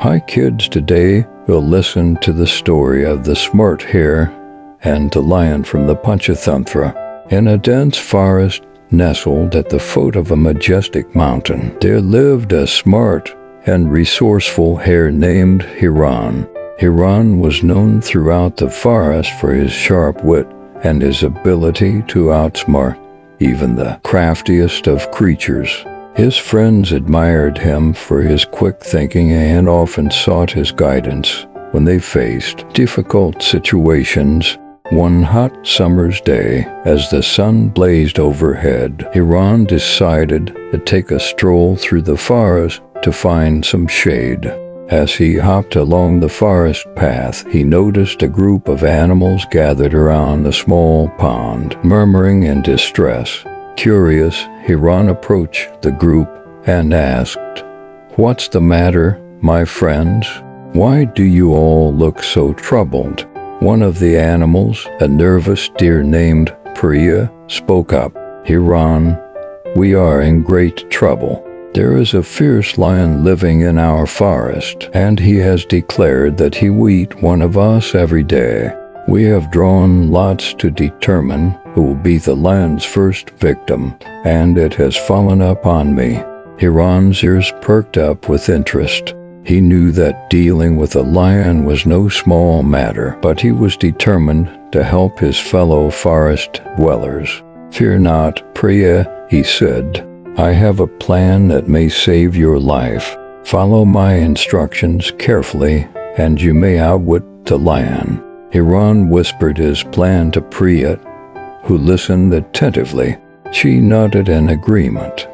Hi kids, today we'll listen to the story of the Smart Hare and the lion from the Panchatantra. In a dense forest nestled at the foot of a majestic mountain, there lived a smart and resourceful hare named Hiran. Hiran was known throughout the forest for his sharp wit and his ability to outsmart even the craftiest of creatures. His friends admired him for his quick thinking and often sought his guidance when they faced difficult situations. One hot summer's day, as the sun blazed overhead, Hiran decided to take a stroll through the forest to find some shade. As he hopped along the forest path, he noticed a group of animals gathered around a small pond, murmuring in distress. Curious, Hiran approached the group and asked, "What's the matter, my friends? Why do you all look so troubled?" One of the animals, a nervous deer named Priya, spoke up. "Hiran, we are in great trouble. There is a fierce lion living in our forest, and he has declared that he will eat one of us every day. We have drawn lots to determine who will be the lion's first victim, and it has fallen upon me." Hiran's ears perked up with interest. He knew that dealing with a lion was no small matter, but he was determined to help his fellow forest dwellers. "Fear not, Priya," he said. "I have a plan that may save your life. Follow my instructions carefully, and you may outwit the lion." Hiran whispered his plan to Priya, who listened attentively. She nodded in agreement,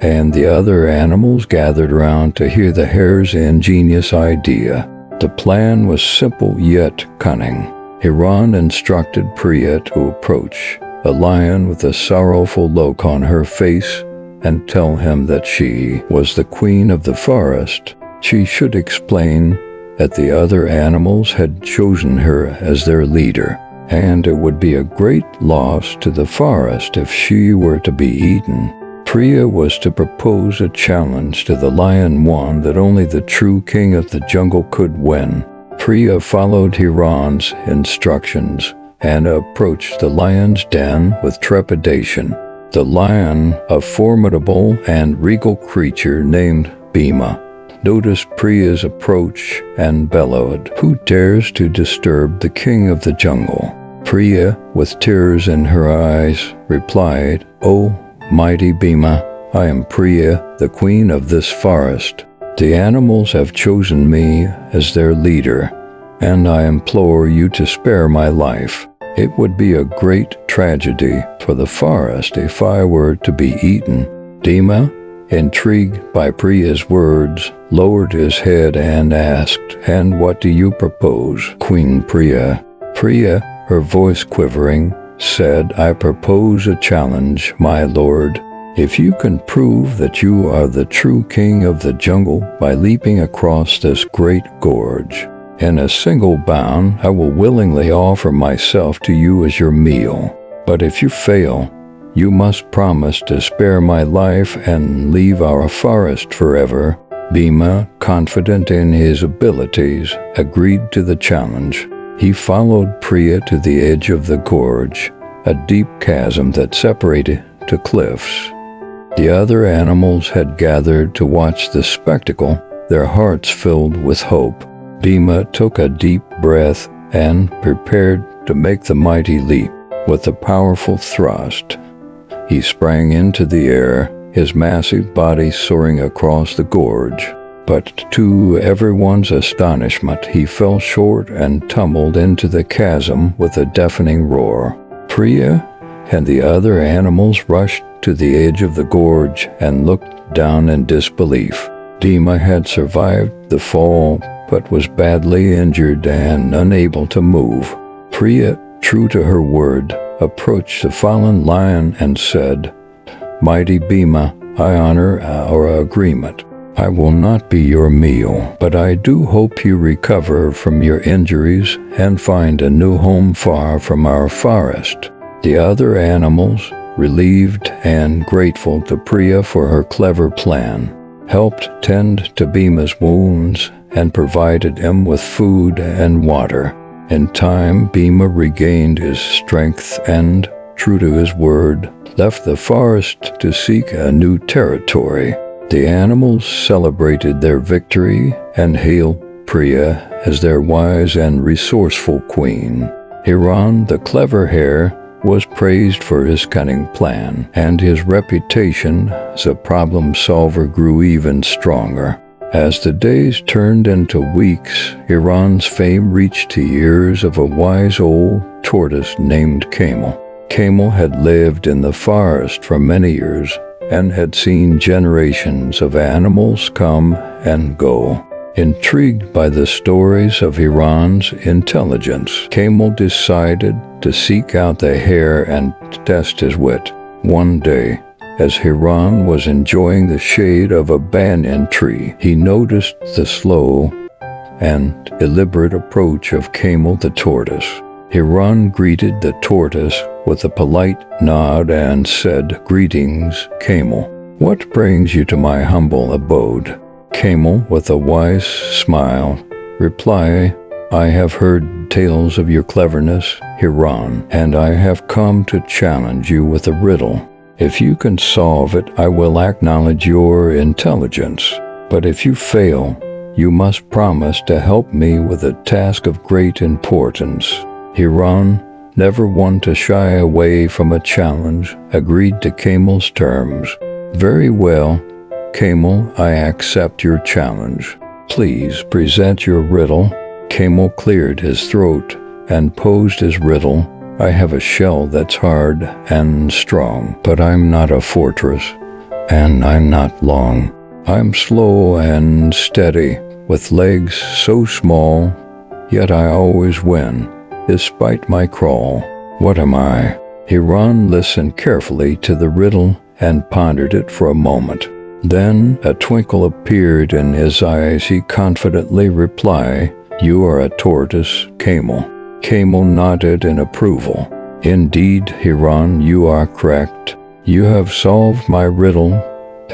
and the other animals gathered around to hear the hare's ingenious idea. The plan was simple yet cunning. Hiran instructed Priya to approach a lion with a sorrowful look on her face and tell him that she was the queen of the forest. She should explain that the other animals had chosen her as their leader, and it would be a great loss to the forest if she were to be eaten. Priya was to propose a challenge to the lion, one that only the true king of the jungle could win. Priya followed Hiran's instructions and approached the lion's den with trepidation. The lion, a formidable and regal creature named Bhima, noticed Priya's approach and bellowed, "Who dares to disturb the king of the jungle?" Priya, with tears in her eyes, replied, "Oh, mighty Bhima, I am Priya, the queen of this forest. The animals have chosen me as their leader, and I implore you to spare my life. It would be a great tragedy for the forest if I were to be eaten." Bhima, intrigued by Priya's words, lowered his head and asked, "And what do you propose, Queen Priya?" Priya, her voice quivering, said, "I propose a challenge, my lord. If you can prove that you are the true king of the jungle by leaping across this great gorge, in a single bound, I will willingly offer myself to you as your meal. But if you fail, you must promise to spare my life and leave our forest forever." Bhima, confident in his abilities, agreed to the challenge. He followed Priya to the edge of the gorge, a deep chasm that separated to cliffs. The other animals had gathered to watch the spectacle, their hearts filled with hope. Bhima took a deep breath and prepared to make the mighty leap. With a powerful thrust, he sprang into the air, his massive body soaring across the gorge. But to everyone's astonishment, he fell short and tumbled into the chasm with a deafening roar. Priya and the other animals rushed to the edge of the gorge and looked down in disbelief. Bhima had survived the fall, but was badly injured and unable to move. Priya, true to her word, approached the fallen lion and said, "Mighty Bhima, I honor our agreement. I will not be your meal, but I do hope you recover from your injuries and find a new home far from our forest." The other animals, relieved and grateful to Priya for her clever plan, helped tend to Bhima's wounds, and provided him with food and water. In time, Bhima regained his strength and, true to his word, left the forest to seek a new territory. The animals celebrated their victory and hailed Priya as their wise and resourceful queen. Hiran, the clever hare, was praised for his cunning plan, and his reputation as a problem solver grew even stronger. As the days turned into weeks, Hiran's fame reached the ears of a wise old tortoise named Camel. Camel had lived in the forest for many years and had seen generations of animals come and go. Intrigued by the stories of Hiran's intelligence, Camel decided to seek out the hare and test his wit. One day, as Hiran was enjoying the shade of a banyan tree, he noticed the slow and deliberate approach of Camel the tortoise. Hiran greeted the tortoise with a polite nod and said, "Greetings, Camel. What brings you to my humble abode?" Camel, with a wise smile, replied, "I have heard tales of your cleverness, Hiran, and I have come to challenge you with a riddle. If you can solve it, I will acknowledge your intelligence. But if you fail, you must promise to help me with a task of great importance." Hiran, never one to shy away from a challenge, agreed to Camel's terms. "Very well, Camel, I accept your challenge. Please present your riddle." Camel cleared his throat and posed his riddle. "I have a shell that's hard and strong, but I'm not a fortress, and I'm not long. I'm slow and steady, with legs so small, yet I always win, despite my crawl. What am I?" Hiran listened carefully to the riddle and pondered it for a moment. Then a twinkle appeared in his eyes. He confidently replied, "You are a tortoise, Camel." Camel nodded in approval. "Indeed, Hiran, you are correct. You have solved my riddle,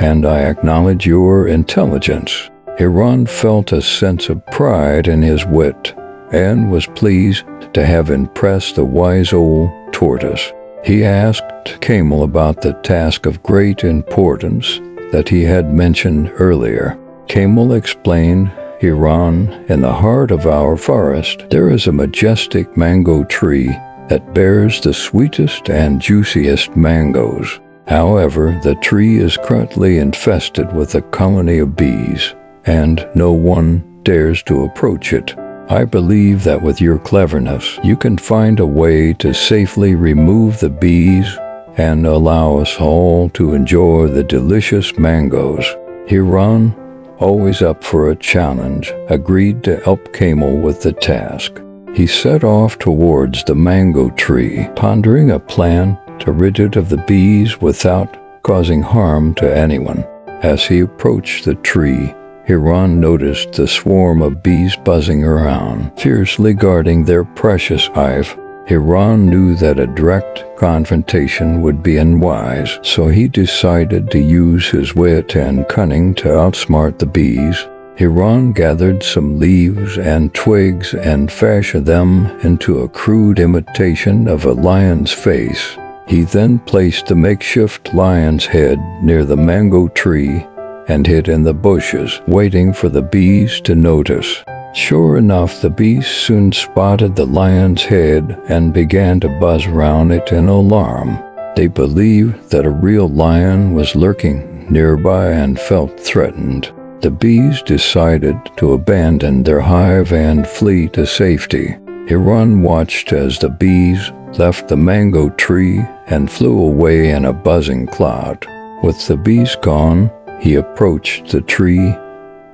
and I acknowledge your intelligence." Hiran felt a sense of pride in his wit, and was pleased to have impressed the wise old tortoise. He asked Camel about the task of great importance that he had mentioned earlier. Camel explained, "Hiran, in the heart of our forest, there is a majestic mango tree that bears the sweetest and juiciest mangoes. However, the tree is currently infested with a colony of bees, and no one dares to approach it. I believe that with your cleverness, you can find a way to safely remove the bees and allow us all to enjoy the delicious mangoes." Hiran, always up for a challenge, agreed to help Camel with the task. He set off towards the mango tree, pondering a plan to rid it of the bees without causing harm to anyone. As he approached the tree, Hiran noticed the swarm of bees buzzing around, fiercely guarding their precious hive. Hiran knew that a direct confrontation would be unwise, so he decided to use his wit and cunning to outsmart the bees. Hiran gathered some leaves and twigs and fashioned them into a crude imitation of a lion's face. He then placed the makeshift lion's head near the mango tree and hid in the bushes, waiting for the bees to notice. Sure enough, the bees soon spotted the lion's head and began to buzz around it in alarm. They believed that a real lion was lurking nearby and felt threatened. The bees decided to abandon their hive and flee to safety. Hiran watched as the bees left the mango tree and flew away in a buzzing cloud. With the bees gone, he approached the tree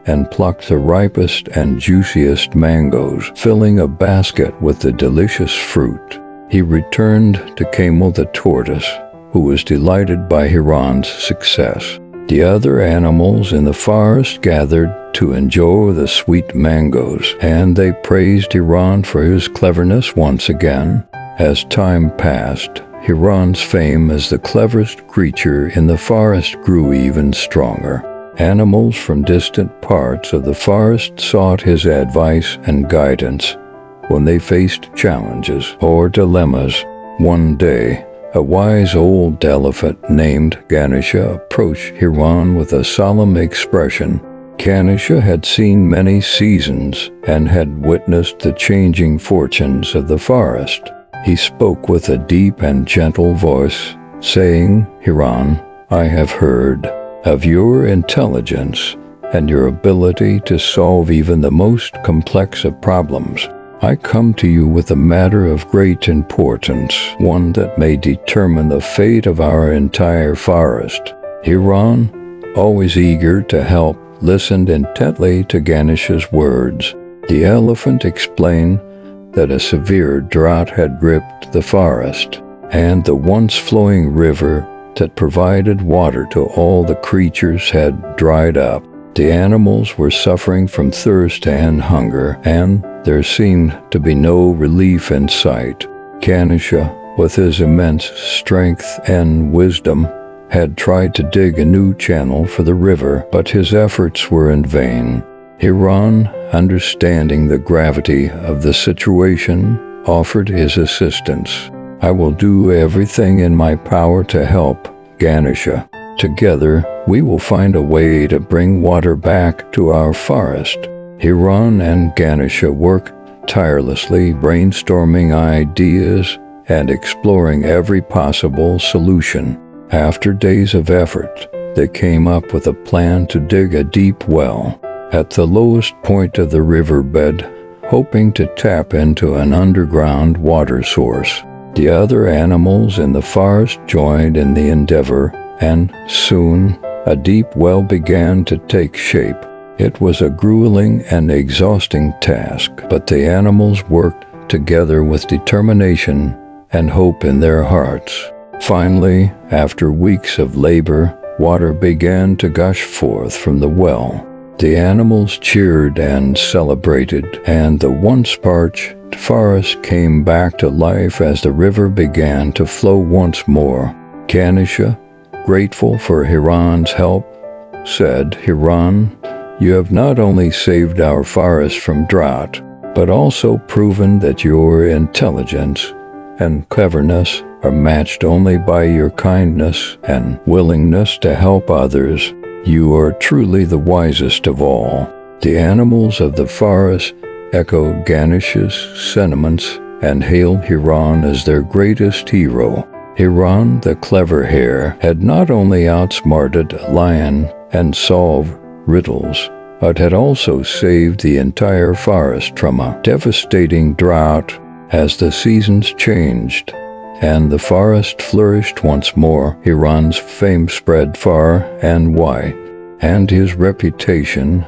and plucked the ripest and juiciest mangoes, filling a basket with the delicious fruit. He returned to Camel the tortoise, who was delighted by Hiran's success. The other animals in the forest gathered to enjoy the sweet mangoes, and they praised Hiran for his cleverness once again. As time passed, Hiran's fame as the cleverest creature in the forest grew even stronger. Animals from distant parts of the forest sought his advice and guidance when they faced challenges or dilemmas. One day, a wise old elephant named Ganesha approached Hiran with a solemn expression. Ganesha had seen many seasons and had witnessed the changing fortunes of the forest. He spoke with a deep and gentle voice, saying, "Hiran, I have heard of your intelligence and your ability to solve even the most complex of problems. I come to you with a matter of great importance, one that may determine the fate of our entire forest." Hiran, always eager to help, listened intently to Ganesha's words. The elephant explained that a severe drought had gripped the forest, and the once flowing river that provided water to all the creatures had dried up. The animals were suffering from thirst and hunger, and there seemed to be no relief in sight. Ganesha, with his immense strength and wisdom, had tried to dig a new channel for the river, but his efforts were in vain. Hiran, understanding the gravity of the situation, offered his assistance. "I will do everything in my power to help, Ganesha. Together, we will find a way to bring water back to our forest." Hiran and Ganesha worked tirelessly, brainstorming ideas and exploring every possible solution. After days of effort, they came up with a plan to dig a deep well at the lowest point of the riverbed, hoping to tap into an underground water source. The other animals in the forest joined in the endeavor, and soon a deep well began to take shape. It was a grueling and exhausting task, but the animals worked together with determination and hope in their hearts. Finally, after weeks of labor, water began to gush forth from the well. The animals cheered and celebrated, and the once parched forest came back to life as the river began to flow once more. Ganesha, grateful for Hiran's help, said, "Hiran, you have not only saved our forest from drought, but also proven that your intelligence and cleverness are matched only by your kindness and willingness to help others. You are truly the wisest of all." The animals of the forest echoed Ganesha's sentiments and hailed Hiran as their greatest hero. Hiran, the clever hare, had not only outsmarted a lion and solved riddles, but had also saved the entire forest from a devastating drought. As the seasons changed and the forest flourished once more, Hiran's fame spread far and wide, and his reputation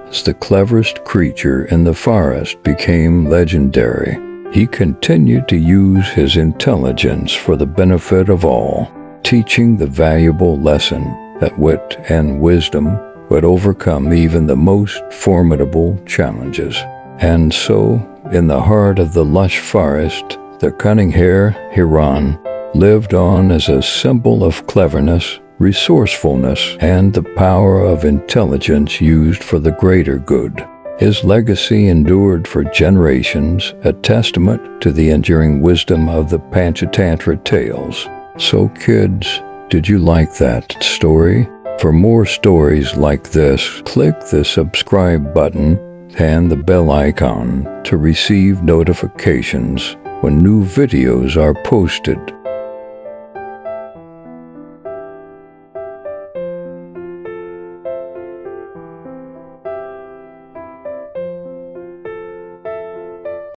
as the cleverest creature in the forest became legendary. He continued to use his intelligence for the benefit of all, teaching the valuable lesson that wit and wisdom would overcome even the most formidable challenges. And so, in the heart of the lush forest, the cunning hare, Hiran, lived on as a symbol of cleverness, resourcefulness, and the power of intelligence used for the greater good. His legacy endured for generations, a testament to the enduring wisdom of the Panchatantra tales. So kids, did you like that story? For more stories like this, click the subscribe button and the bell icon to receive notifications when new videos are posted.